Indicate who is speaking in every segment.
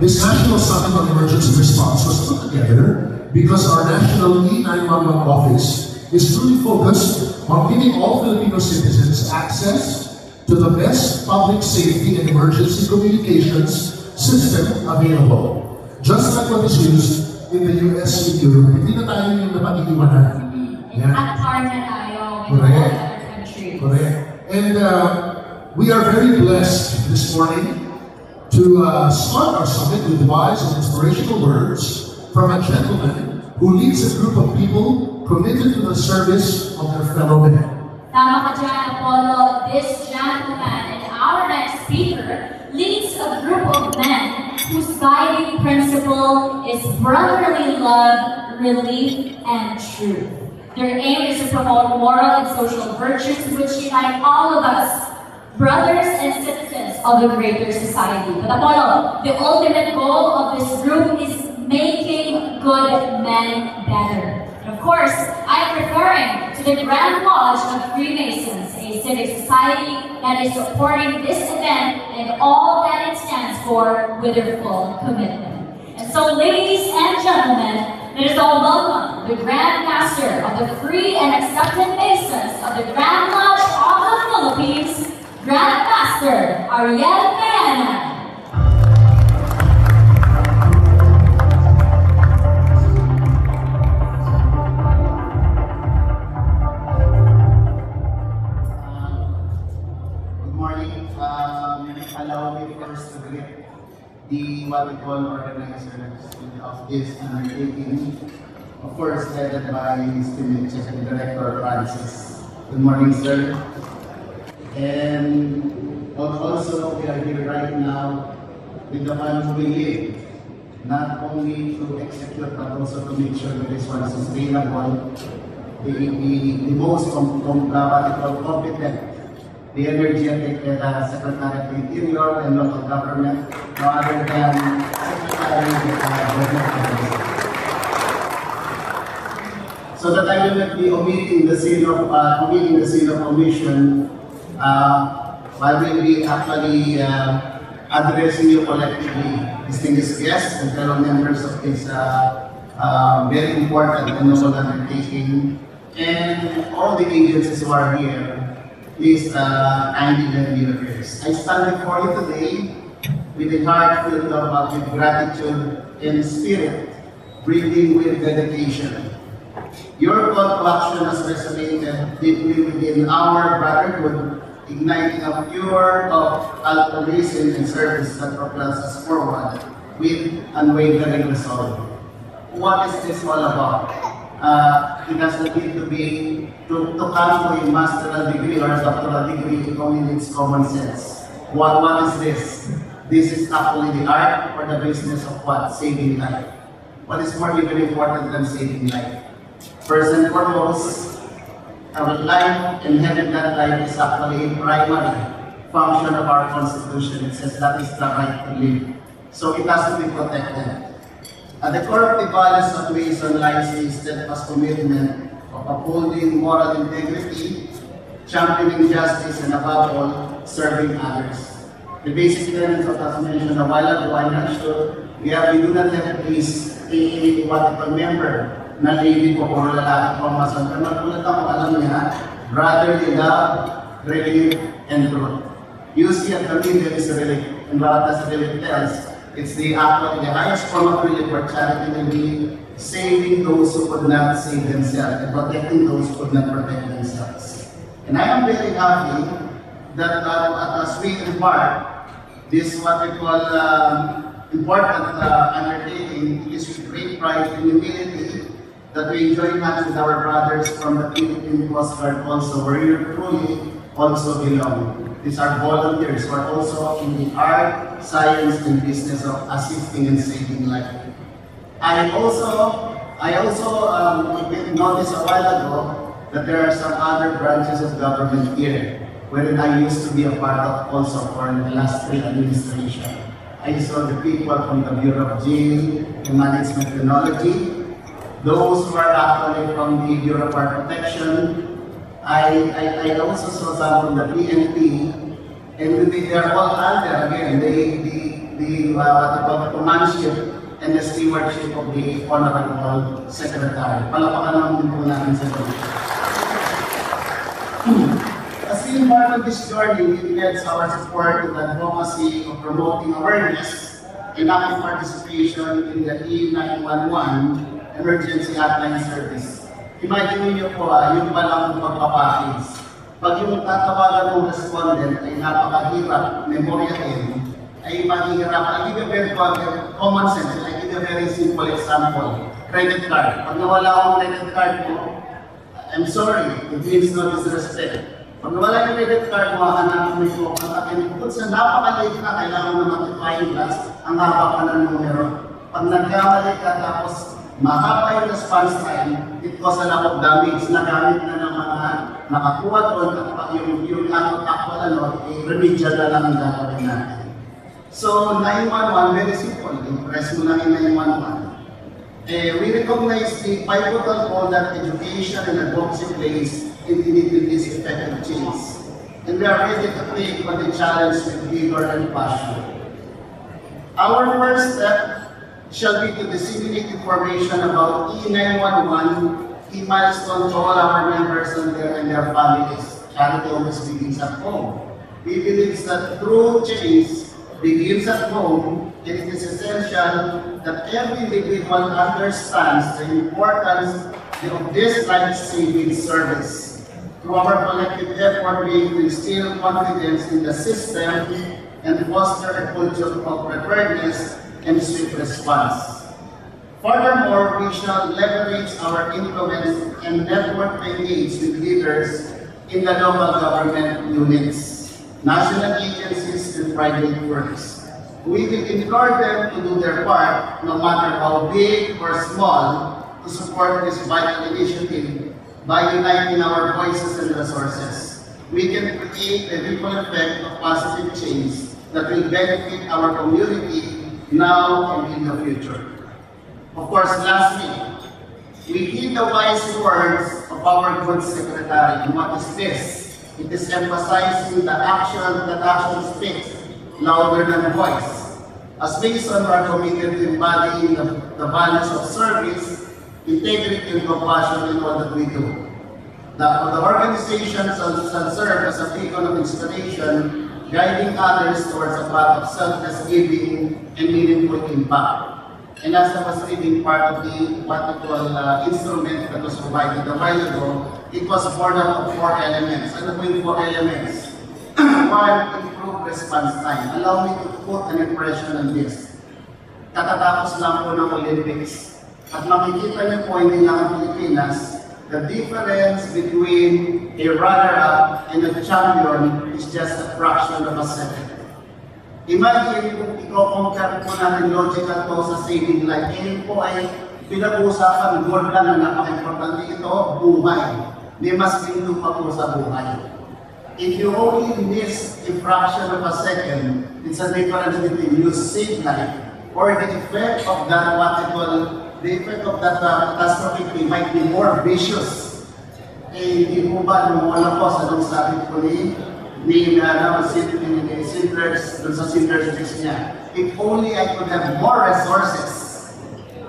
Speaker 1: This National Summit on Emergency Response was put together because our National E911 Office is truly focused on giving all Filipino citizens access to the best public safety and emergency communications system available. Just like what is used in the US and Europe, hindi na tayo yung napag-iwanan.
Speaker 2: At par na tayo with all other countries.
Speaker 1: Correct. And we are very blessed this morning to start our summit with wise and inspirational words from a gentleman who leads a group of people committed to the service of their fellow men.
Speaker 2: Tama ka dyan, Apollo. This gentleman and our next speaker leads a group of men whose guiding principle is brotherly love, relief, and truth. Their aim is to promote moral and social virtues which unite all of us, brothers and citizens of a greater society. But Apollo, the ultimate goal of this group is making good men better. And of course, I'm referring to the Grand Lodge of Freemasons, a civic society that is supporting this event and all that it stands for with their full commitment. And so, ladies and gentlemen, let us all welcome the Grand Master of the Free and Accepted Masons of the Grand Lodge of the Philippines, Grand Master Ariel Mayanan.
Speaker 3: Good morning. Allow me first to greet the what we call organizers of this undertaking, of course headed by his team Executive Director Francis. Good morning, sir. And also we are here right now with the one who will lead, not only to execute but also to make sure that this one is sustainable, the most competent, the energetic Secretary of the Interior and Local Government, no other than Secretary of Government. So that I will not be omitting the seal of omission, I will be actually addressing you collectively, distinguished guests and fellow members of this very important and noble undertaking, and all the agencies who are here. Please kindly lend me your ears. I stand before you today with a heart filled with gratitude and spirit, breathing with dedication. Your call to action has resonated deeply within our brotherhood, igniting a furor of altruism and service that propels us forward with unwavering resolve. What is this all about? It doesn't need to come to a master's degree or a doctoral degree. It only needs common sense. What is this? This is actually the art or the business of what? Saving life. What is more even important than saving life? First and foremost, our life and having that life is actually a primary function of our Constitution. It says that is the right to live. So it has to be protected. At the core of the values of Mason lies a steadfast commitment of upholding moral integrity, championing justice, and above all, serving others. The basic tenets of, as mentioned a while ago, I'm not sure, we do not have peace in what we call member na lady ko o lalaki ko masan. Pero nagulat ako, alam niya, brotherly love, relief, and truth. You see at the middle is relief, and what does relief tells? It's the highest form of relief or charity will be saving those who could not save themselves and protecting those who could not protect themselves. And I am very happy that as we embark this what we call important undertaking, it is with great pride and humility that we join hands with our brothers from the Philippine Coast Guard also, where you truly also belong. These are volunteers who are also in the art, science, and business of assisting and saving life. I also noticed a while ago that there are some other branches of government here, wherein I used to be a part of also for the last three administration. I saw the people from the Bureau of Jail and Management Technology, those who are actually from the Bureau of Fire Protection. I also saw some from the PNP, and they are all under again. manship and the stewardship of the Honorable Secretary. Palapakan naman po natin sa As being part of this journey, we pledge our support to the advocacy of promoting awareness and active participation in the E911 Emergency Hotline Service. Imagine niyo po, yung palang pagpapackage. Pag yung tatawagan ng respondent ay napakahirap, memoryahin, ay mahihirap. I give a very common sense, I give a very simple example. Credit card. Pag nawala akong credit card po, I'm sorry, it means no disrespect. Pag nawala yung credit card, hanapin mo yung kontakin. Kung sa napakaliit na, kailangan mo notifying glass, ang haba pa ng numero. Pag nagkamali ka, tapos mahaba yung response time, it cause a lot of damage. Nagamit na ng mga nakakuha doon, at yung actual remedial na lang ang gagawin natin. So, 911, very simple. Impress mo lang yung 911. We recognize the pivotal role that education and advocacy plays in this effective change. And we are ready to take on the challenge with vigor and passion. Our first step shall be to disseminate information about E911, key milestone to all our members and their families. Charity always begins at home. We believe that true change begins at home. It is essential that every individual understands the importance of this life-saving service. Through our collective effort, we instill confidence in the system and foster a culture of preparedness and swift response. Furthermore, we shall leverage our influence and network engage with leaders in the local government units, national agencies, and private firms. We will encourage them to do their part, no matter how big or small, to support this vital initiative by uniting our voices and resources. We can create a ripple effect of positive change that will benefit our community now and in the future. Of course, lastly, we heed the wise words of our good secretary. And what is this? It is emphasizing that action speaks louder than voice. As Mason, we are committed to embodying the values of service, integrity, and compassion in all that we do. The organization shall serve as a beacon of inspiration, guiding others towards a path of selfless giving and meaningful impact. And as I was reading part of the instrument that was provided a while ago, it was born out of 4 elements. Ano po yung 4 elements? 1, improve response time. Allow me to put an impression on this. Katatapos lang po ng Olympics. At makikita niyo po hindi lang ang Pilipinas, the difference between a runner-up and a champion is just a fraction of a second. Imagine kung i-compare po natin logical to sa saving life. Ngayon po ay pinag-uusapan, goal lang na napaka-importante ito, buhay. May mas pinto pa po sa buhay. If you only miss a fraction of a second, it's a difference between you save life or the effect of that catastrophe might be more vicious. Eh, hindi po ba nung wala po sa nung sabi ko ni Schindler's List niya. If only I could have more resources,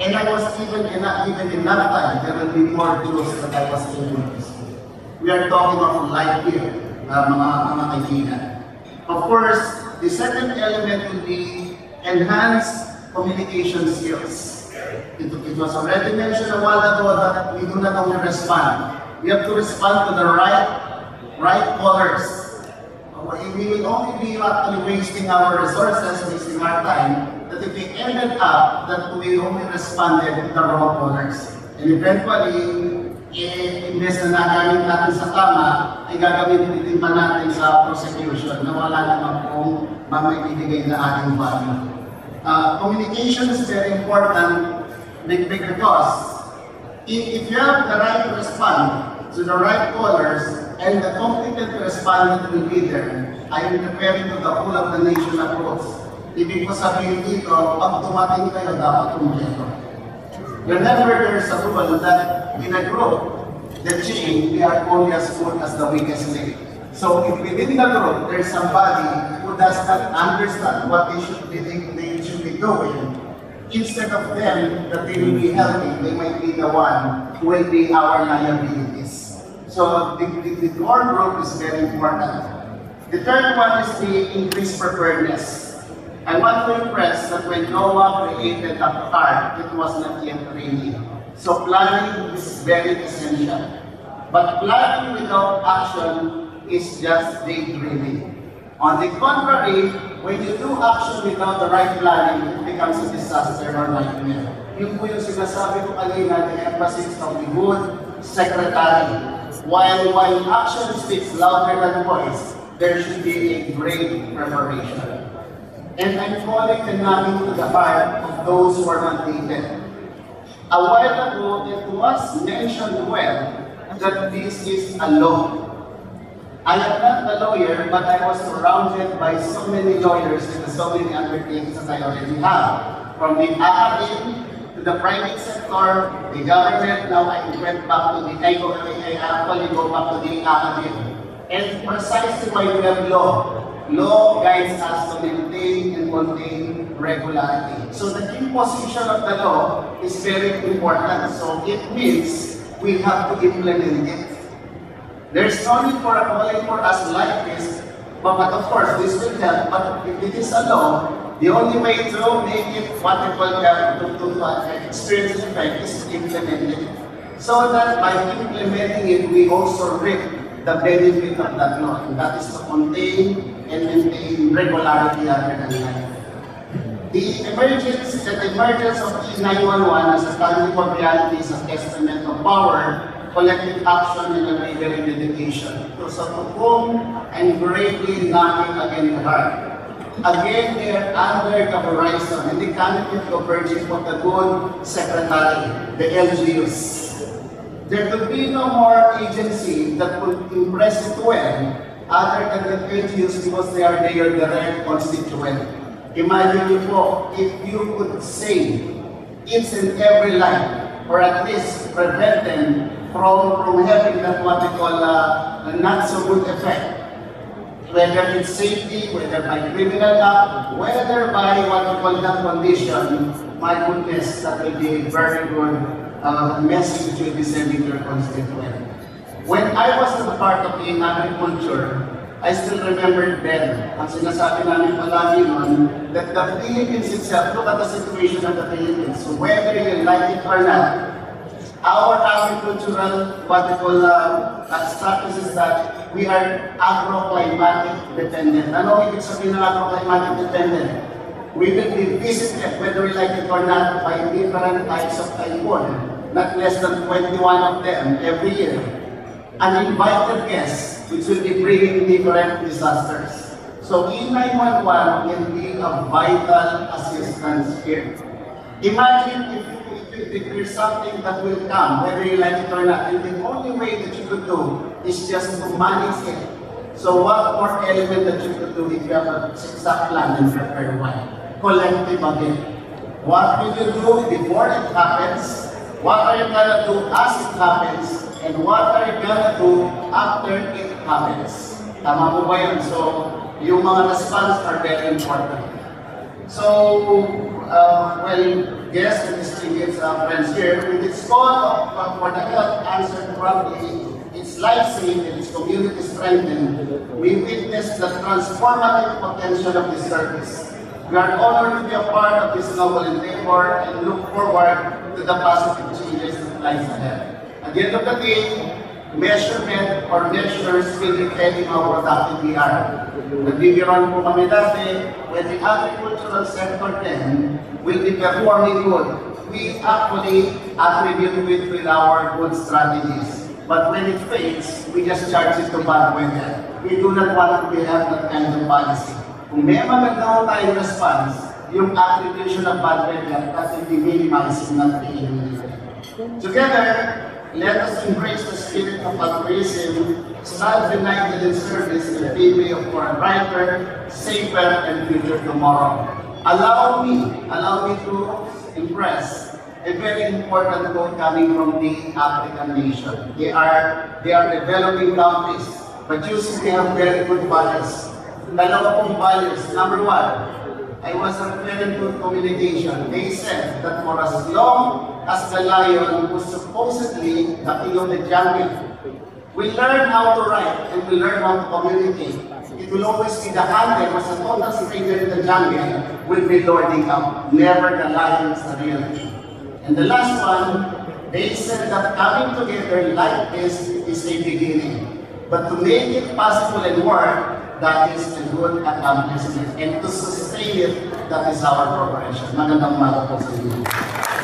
Speaker 3: and I was even enough time, there will be more Jews that I was able to see. We are talking of life here, mga kaibigan. Of course, the second element will be enhanced communication skills. It was already mentioned a while ago that we do not only respond. We have to respond to the right callers. We will only be actually wasting our resources, wasting our time, that if we ended up that we only responded to the wrong callers. And eventually, imbes na nagamit natin sa tama, ay gagawin din pa natin sa prosecution na wala naman kung mamibigay na ating value. Communication is very important because if you have the right to respond to the right callers, and the competent respondent will be there, I am preparing to the whole of the nation approach. Ibig ko sabihin dito, pag tumating kayo, dapat tumating. Whenever there is a rule that in a group, the chain, we are only as good as the weakest link. So if within the group, there is somebody who does not understand what they should be doing, instead of them that they will be helping, they might be the one who will be our liabilities. So the core group is very important. The third one is the increased preparedness. I want to impress that when Noah created the ark, it was not yet rainy. So planning is very essential. But planning without action is just daydreaming. On the contrary, when you do action without the right planning, it becomes a disaster or nightmare. Yun po yung sinasabi ko kanina, the emphasis of the good secretary. While action speaks louder than voice, there should be a great preparation. And I'm calling and knocking to the heart of those who are not needed. A while ago, it was mentioned well that this is a law. I am not a lawyer, but I was surrounded by so many lawyers and so many undertakings that I already have. From the academy to the private sector, the government, now I went back to the, I actually go back to the academy. And precisely why we have law. Law guides us to maintain and contain regularity. So the imposition of the law is very important. So it means we have to implement it. There's no need for a calling for us like this, but of course this will help. But if it is a law, the only way to make it what we call to experience the effect is to implement it. So that by implementing it, we also reap the benefit of that law. And that is to contain and maintain regularity other than life. The emergence of E911 as a tangible reality is a testament of power, collective action, and unwavering dedication. So to whom I'm greatly knocking again the heart. Again, they are under the horizon, and they cannot be converging for the good secretary, the LGUs. There could be no more agency that would impress it well other than the LGUs because they are their direct constituent. Imagine you po, if you could save each and every life, or at least prevent them from having that what we call a not so good effect. Whether it's safety, whether by criminal act, whether by what we call that condition, my goodness, that will be a very good message to be sending to your constituent. When I was a part of in agriculture, I still remember then, ang sinasabi namin palagi nun, that the Philippines itself, look at the situation of the Philippines. So whether you like it or not, our agricultural, what we call status is that we are agro-climatic dependent. Ano ibig sabihin ng agro-climatic dependent? We will be visited, whether we like it or not, by different types of typhoon. Not less than 21 of them every year. Uninvited guests, which will be bringing different disasters. So E911 can be a vital assistance here. Imagine if there's something that will come, whether you like it or not, and the only way that you could do is just to manage it. So what more element that you could do if you have a exact plan and prepare one? Collective again. What will you do before it happens? What are you gonna do as it happens? And what are you gonna do after it happens? Tama po ba yun? So, yung mga response are very important. So, well, guests and distinguished friends here, with its call for the health answered promptly, its life-saving and its community strengthened, we witnessed the transformative potential of this service. We are honored to be a part of this noble endeavor and look forward to the positive changes that lies ahead. At the end of the day, measurement or measures will be telling how productive we are. Nagbibiron po kami dati, when the agricultural sector then will be performing good, we actually attribute it with our good strategies. But when it fails, we just charge it to bad weather. We do not want to have that kind of policy. Kung may magandang tayong response, yung attribution of bad weather, that will be minimized, not be eliminated. Together, let us embrace the spirit of altruism, stand united in service and be way for a brighter, safer, and future tomorrow. Allow me to impress a very important quote coming from the African nation. They are developing countries, but usually they have very good values. dalawa pong values. Number one, I was referring to communication. They said that for as long as the lion was supposedly the king of the jungle, we learn how to write and we learn how to communicate. It will always be the hunter, as a total stranger in the jungle, will be lording up. Never the lion is the real king. And the last one, they said that coming together like this is a beginning. But to make it possible and work, that is a good accomplishment. And to sustain it, that is our preparation. Magandang umaga po sa inyo.